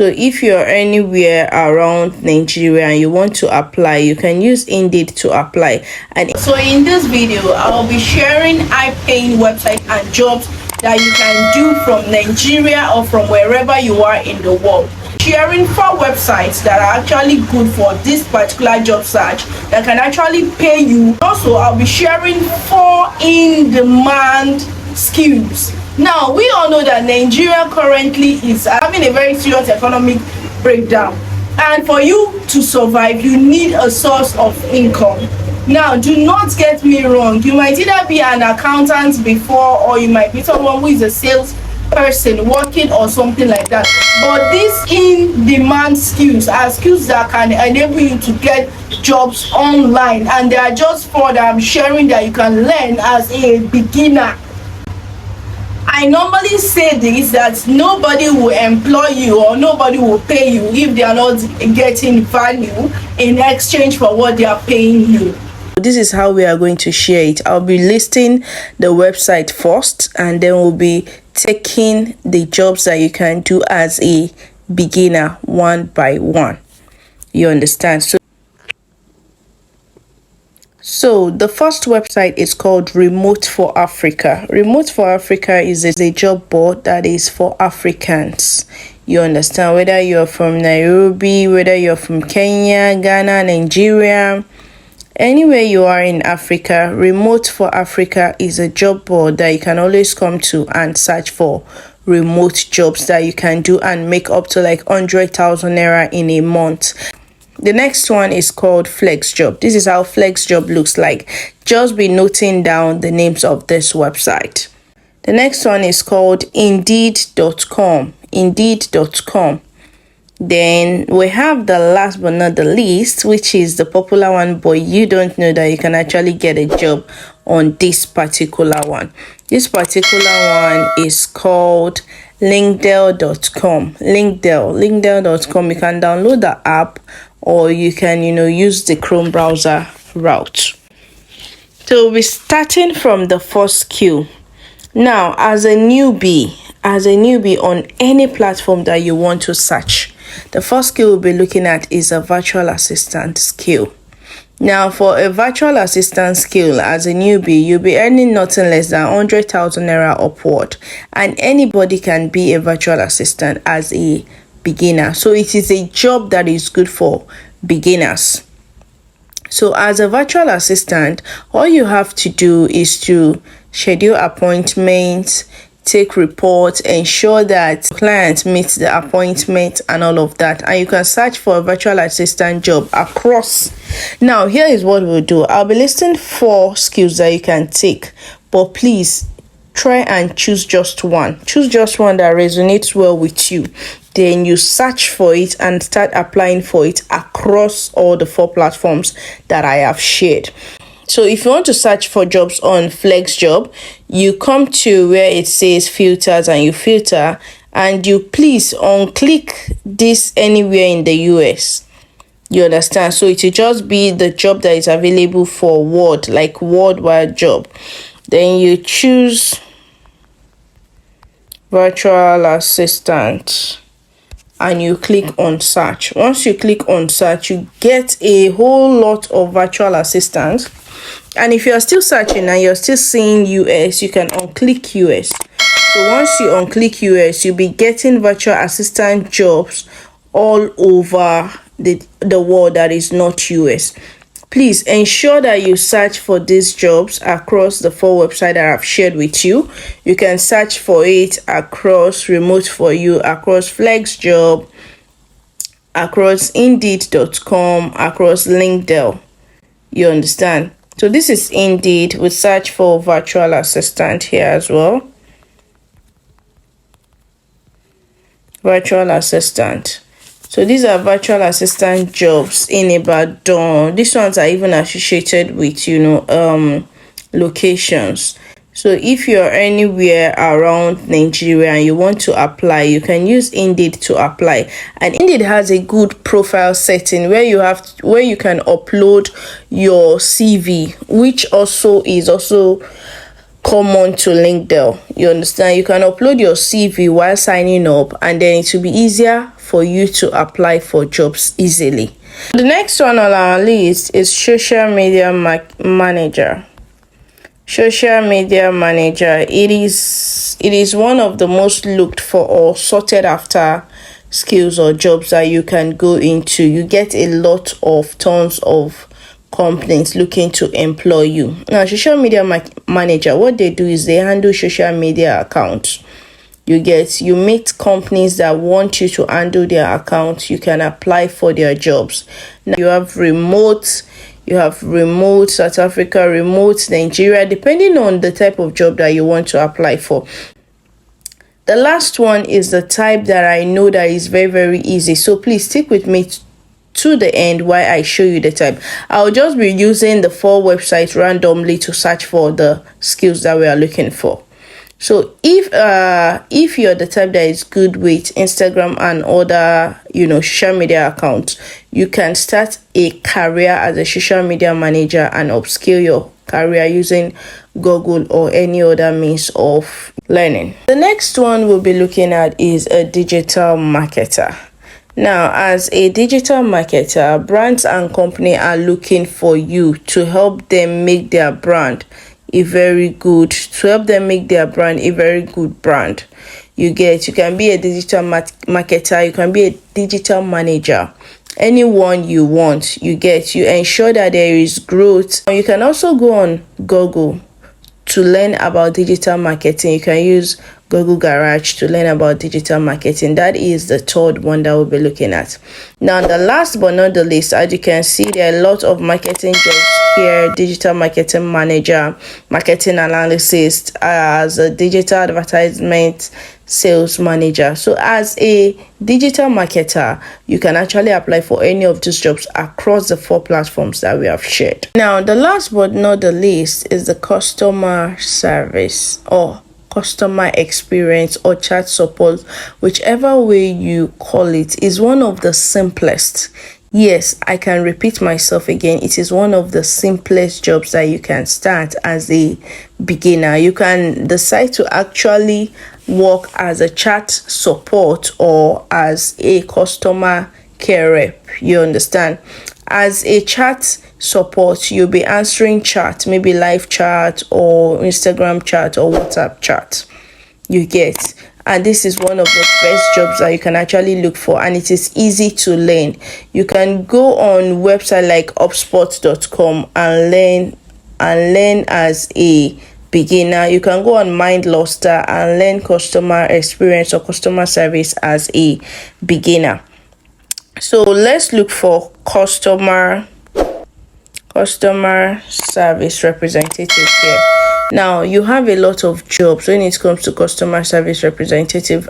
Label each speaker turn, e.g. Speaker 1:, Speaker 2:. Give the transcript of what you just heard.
Speaker 1: So if you're anywhere around Nigeria and you want to apply, you can use Indeed to apply. And so in this video, I'll be sharing high-paying websites and jobs that you can do from Nigeria or from wherever you are in the world. Sharing 4 websites that are actually good for this particular job search that can actually pay you. Also, I'll be sharing 4 in-demand skills. Now, we all know that Nigeria currently is having a very serious economic breakdown, and for you to survive, you need a source of income. Now, do not get me wrong, you might either be an accountant before, or you might be someone who is a sales person working or something like that. But these in-demand skills are skills that can enable you to get jobs online, and they are just 4 that I'm sharing that you can learn as a beginner. I normally say this, that nobody will employ you or nobody will pay you if they are not getting value in exchange for what they are paying you. This is how we are going to share it. I'll be listing the website first, and then we'll be taking the jobs that you can do as a beginner one by one. You understand? So the first website is called Remote for Africa. Remote for Africa is a job board that is for Africans. You understand? Whether you're from Nairobi, whether you're from Kenya, Ghana, Nigeria, anywhere you are in Africa, Remote for Africa is a job board that you can always come to and search for remote jobs that you can do and make up to like 100,000 naira in a month. The next one is called Flex Job. This is how Flex Job looks like. Just be noting down the names of this website. The next one is called Indeed.com. Indeed.com. Then we have the last but not the least, which is the popular one, but you don't know that you can actually get a job on this particular one. This particular one is called LinkedIn.com. LinkedIn.com. You can download the app, or you can use the Chrome browser route. So we'll be starting from the first skill. Now, as a newbie on any platform that you want to search, the first skill we'll be looking at is a virtual assistant skill. Now, for a virtual assistant skill as a newbie, you'll be earning nothing less than 100,000 naira upward, and anybody can be a virtual assistant as a beginner. So it is a job that is good for beginners. So as a virtual assistant, all you have to do is to schedule appointments, take reports, ensure that client meets the appointment and all of that. And you can search for a virtual assistant job across. Now, here is what we'll do. I'll be listing 4 skills that you can take, but please try and choose just one. Choose just one that resonates well with you. Then you search for it and start applying for it across all the 4 platforms that I have shared. So if you want to search for jobs on Flex Job, you come to where it says filters and you filter, and you please unclick this anywhere in the US. You understand? So it will just be the job that is available for worldwide job. Then you choose virtual assistant and you click on search. Once you click on search, you get a whole lot of virtual assistants. And if you're still searching and you're still seeing US, you can unclick US. So once you unclick US, you'll be getting virtual assistant jobs all over the world that is not US. Please ensure that you search for these jobs across the 4 websites that I've shared with you. You can search for it across Remote for You, across Flex Job, across Indeed.com, across LinkedIn. You understand? So this is Indeed. We search for virtual assistant here as well. Virtual assistant. So these are virtual assistant jobs in Ibadan. These ones are even associated with, locations. So if you're anywhere around Nigeria and you want to apply, you can use Indeed to apply. And Indeed has a good profile setting where you can upload your CV, which is also common to LinkedIn. You understand? You can upload your CV while signing up, and then it will be easier for you to apply for jobs easily. The next one on our list is social media manager. Social media manager, it is one of the most looked for or sorted after skills or jobs that you can go into. You get a lot of tons of companies looking to employ you. Now, social media manager, what they do is they handle social media accounts. You meet companies that want you to handle their accounts. You can apply for their jobs. Now, you have remote South Africa, remote Nigeria, depending on the type of job that you want to apply for. The last one is the type that I know that is very, very easy. So please stick with me to the end while I show you the type. I'll just be using the 4 websites randomly to search for the skills that we are looking for. So if you're the type that is good with Instagram and other social media accounts, you can start a career as a social media manager and upskill your career using Google or any other means of learning. The next one we'll be looking at is a digital marketer. Now, as a digital marketer, brands and company are looking for you to help them make their brand a very good brand. You can be a digital marketer, you can be a digital manager, anyone you want. You ensure that there is growth. You can also go on Google to learn about digital marketing. You can use Google Garage to learn about digital marketing. That is the third one that we'll be looking at. Now, the last but not the least, as you can see, there are a lot of marketing jobs here: digital marketing manager, marketing analyst, as a digital advertisement sales manager. So as a digital marketer, you can actually apply for any of these jobs across the 4 platforms that we have shared. Now, the last but not the least is the customer service or customer experience or chat support, whichever way you call it, is one of the simplest. Yes, I can repeat myself again. It is one of the simplest jobs that you can start as a beginner. You can decide to actually work as a chat support or as a customer care rep. You understand? As a chat support, you'll be answering chat, maybe live chat or Instagram chat or WhatsApp chat. And this is one of the best jobs that you can actually look for, and it is easy to learn. You can go on website like upspot.com and learn as a beginner. You can go on MindLoster and learn customer experience or customer service as a beginner. So let's look for customer service representative here. Now, you have a lot of jobs when it comes to customer service representative.